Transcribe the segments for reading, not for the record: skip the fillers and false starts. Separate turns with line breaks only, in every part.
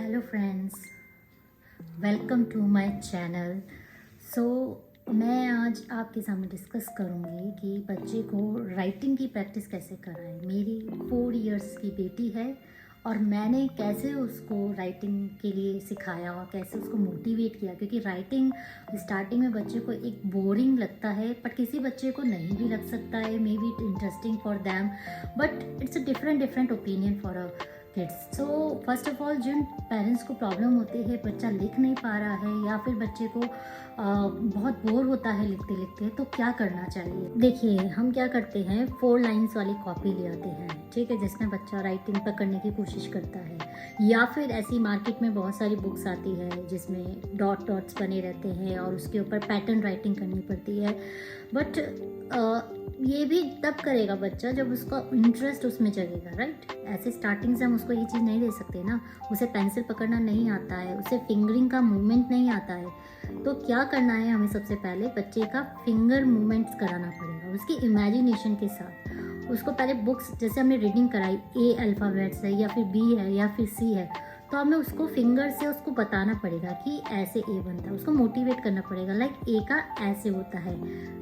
Hello friends, welcome to my channel. So मैं आज आपके सामने डिस्कस करूँगी कि बच्चे को राइटिंग की प्रैक्टिस कैसे कराएं। मेरी 4 इयर्स की बेटी है और मैंने कैसे उसको राइटिंग के लिए सिखाया और कैसे उसको मोटिवेट किया, क्योंकि राइटिंग स्टार्टिंग में बच्चे को एक बोरिंग लगता है, बट किसी बच्चे को नहीं भी लग सकता है, may be interesting for them, but it's a different opinion for a kids. So first of all, जिन पेरेंट्स को प्रॉब्लम होती है बच्चा लिख नहीं पा रहा है या फिर बच्चे को बहुत बोर होता है लिखते लिखते, तो क्या करना चाहिए। देखिए, हम क्या करते हैं, 4 लाइन्स वाली कॉपी ले आते हैं, ठीक है, जिसमें बच्चा राइटिंग पकड़ने की कोशिश करता है। या फिर ऐसी मार्केट में बहुत सारी बुक्स आती है जिसमें डॉट्स बने रहते हैं और उसके ऊपर पैटर्न राइटिंग करनी पड़ती है। बट ये भी तब करेगा बच्चा जब उसका इंटरेस्ट उसमें जगेगा, राइट। ऐसे स्टार्टिंग से हम उसको ये चीज़ नहीं दे सकते ना। उसे पेंसिल पकड़ना नहीं आता है, उसे फिंगरिंग का मूवमेंट नहीं आता है, तो क्या करना है, हमें सबसे पहले बच्चे का फिंगर मूवमेंट्स कराना पड़ेगा उसकी इमेजिनेशन के साथ। उसको पहले बुक्स, जैसे हमने रीडिंग कराई, ए अल्फ़ाबेट्स है या फिर बी है या फिर सी है, तो हमें उसको फिंगर से उसको बताना पड़ेगा कि ऐसे ए बनता है। उसको मोटिवेट करना पड़ेगा, लाइक ए का ऐसे होता है,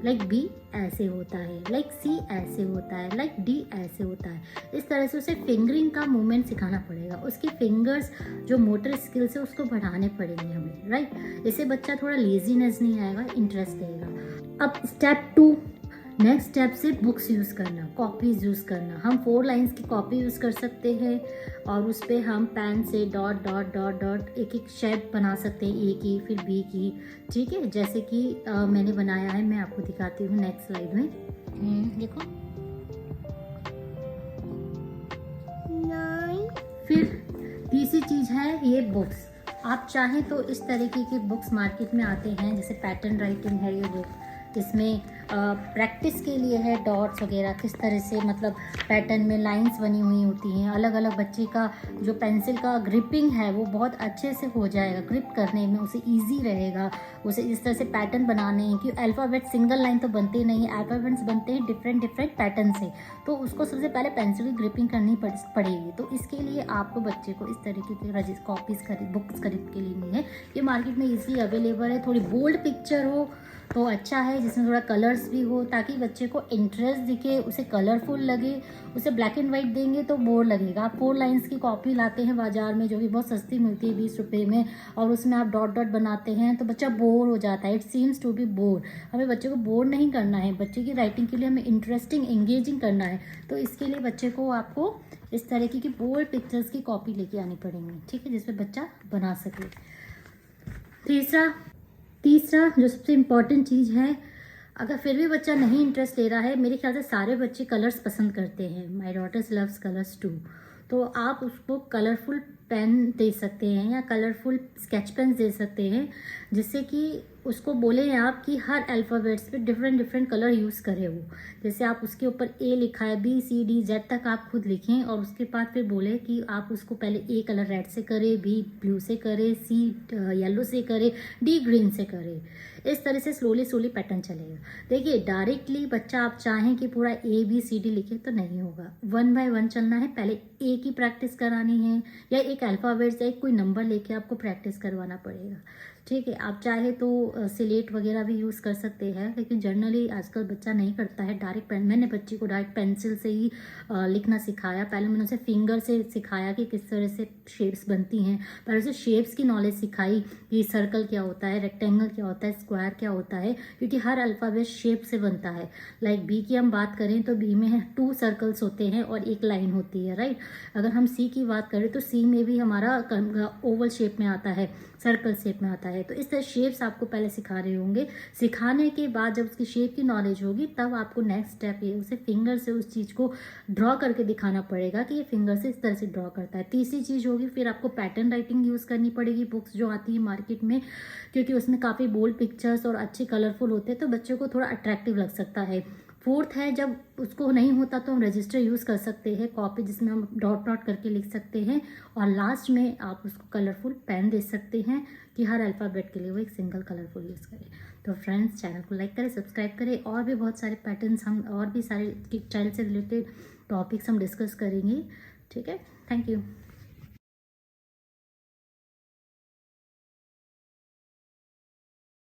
लाइक बी ऐसे होता है, लाइक सी ऐसे होता है, लाइक डी ऐसे होता है। इस तरह से उसे फिंगरिंग का मूवमेंट सिखाना पड़ेगा। उसकी फिंगर्स जो मोटर स्किल्स है उसको बढ़ाने पड़ेंगे हमें, राइट। इससे बच्चा थोड़ा लेजीनेस नहीं आएगा, इंटरेस्ट देगा। अब स्टेप 2, नेक्स्ट स्टेप से बुक्स यूज़ करना, कॉपीज़ यूज़ करना। हम 4 लाइन्स की कॉपी यूज़ कर सकते हैं और उस पर हम पेन से डॉट डॉट डॉट डॉट एक एक शेप बना सकते हैं, ए की फिर बी की, ठीक है, जैसे कि मैंने बनाया है। मैं आपको दिखाती हूँ नेक्स्ट स्लाइड में। देखो, फिर तीसरी चीज़ है ये बुक्स। आप चाहें तो इस तरीके की बुक्स मार्केट में आते हैं, जैसे पैटर्न राइटिंग है ये बुक, इसमें प्रैक्टिस के लिए है, डॉट्स वगैरह किस तरह से, मतलब पैटर्न में लाइंस बनी हुई होती हैं। अलग अलग बच्चे का जो पेंसिल का ग्रिपिंग है वो बहुत अच्छे से हो जाएगा, ग्रिप करने में उसे इजी रहेगा। उसे इस तरह से पैटर्न बनाने हैं कि अल्फ़ाबेट सिंगल लाइन तो बनते नहीं, अल्फ़ाबेट्स बनते हैं डिफरेंट पैटर्न से, तो उसको सबसे पहले पेंसिल की ग्रिपिंग करनी पड़ेगी। तो इसके लिए आपको बच्चे को इस तरीके की कॉपीज़ बुक्स खरीद के लेनी है। ये मार्केट में ईजिली अवेलेबल है। थोड़ी बोल्ड पिक्चर हो तो अच्छा है, जिसमें थोड़ा कलर्स भी हो, ताकि बच्चे को इंटरेस्ट दिखे, उसे कलरफुल लगे। उसे ब्लैक एंड वाइट देंगे तो बोर लगेगा। आप 4 लाइन्स की कॉपी लाते हैं बाजार में, जो भी बहुत सस्ती मिलती है 20 रुपये में, और उसमें आप डॉट डॉट बनाते हैं तो बच्चा बोर हो जाता है। It seems to be bore. हमें बच्चे को बोर नहीं करना है, बच्चे की राइटिंग के लिए हमें इंटरेस्टिंग, एंगेजिंग करना है। तो इसके लिए बच्चे को आपको इस तरीके की बोल्ड पिक्चर्स की कॉपी लेके आनी पड़ेंगी, ठीक है, जिसमें बच्चा बना सके। तीसरा जो सबसे इम्पॉर्टेंट चीज़ है, अगर फिर भी बच्चा नहीं इंटरेस्ट ले रहा है, मेरे ख्याल से सारे बच्चे कलर्स पसंद करते हैं, माई डॉटर्स लव्स कलर्स टू, तो आप उसको कलरफुल पेन दे सकते हैं या कलरफुल स्केच पेन दे सकते हैं, जिससे कि उसको बोले आप कि हर अल्फ़ाबेट्स पे डिफरेंट कलर यूज़ करें वो। जैसे आप उसके ऊपर ए लिखा है, बी सी डी जेड तक आप खुद लिखें, और उसके बाद फिर बोले कि आप उसको पहले ए कलर रेड से करें, बी ब्लू से करें, सी येलो से करें, डी ग्रीन से करें। इस तरह से स्लोली पैटर्न चलेगा। देखिए, डायरेक्टली बच्चा आप चाहें कि पूरा ए बी सी डी लिखे तो नहीं होगा, 1 बाय 1 चलना है। पहले ए की प्रैक्टिस करानी है, या एक अल्फ़ाबेट से एक कोई नंबर लेके आपको प्रैक्टिस करवाना पड़ेगा, ठीक है। आप चाहे तो स्लेट वगैरह भी यूज़ कर सकते हैं, लेकिन जनरली आजकल बच्चा नहीं करता है डायरेक्ट पेन। मैंने बच्ची को डायरेक्ट पेंसिल से ही लिखना सिखाया। पहले मैंने उसे फिंगर से सिखाया कि किस तरह से शेप्स बनती हैं, पहले उसे शेप्स की नॉलेज सिखाई कि सर्कल क्या होता है, रेक्टेंगल क्या होता है, स्क्वायर क्या होता है, क्योंकि हर अल्फ़ाबेट शेप से बनता है। लाइक बी की हम बात करें तो बी में 2 सर्कल्स होते हैं और 1 लाइन होती है, राइट। अगर हम सी की बात करें तो सी में भी हमारा ओवल शेप में आता है, सर्कल शेप में आता है। तो इस तरह शेप्स आपको पहले सिखा रहे होंगे। सिखाने के बाद जब उसकी शेप की नॉलेज होगी, तब आपको नेक्स्ट स्टेप ये उसे फिंगर से उस चीज़ को ड्रॉ करके दिखाना पड़ेगा कि ये फिंगर से इस तरह से ड्रॉ करता है। तीसरी चीज़ होगी, फिर आपको पैटर्न राइटिंग यूज़ करनी पड़ेगी, बुक्स जो आती है मार्केट में, क्योंकि उसमें काफ़ी बोल्ड पिक्चर्स और अच्छे कलरफुल होते हैं, तो बच्चों को थोड़ा अट्रैक्टिव लग सकता है। फोर्थ है, जब उसको नहीं होता तो हम रजिस्टर यूज़ कर सकते हैं, कॉपी जिसमें हम डॉट डॉट करके लिख सकते हैं, और लास्ट में आप उसको कलरफुल पेन दे सकते हैं कि हर अल्फ़ाबेट के लिए वो एक सिंगल कलरफुल यूज़ करें। तो फ्रेंड्स, चैनल को लाइक करें, सब्सक्राइब करें, और भी बहुत सारे पैटर्न्स हम और भी सारे चाइल्ड से रिलेटेड टॉपिक्स हम डिस्कस करेंगे, ठीक है। Thank you.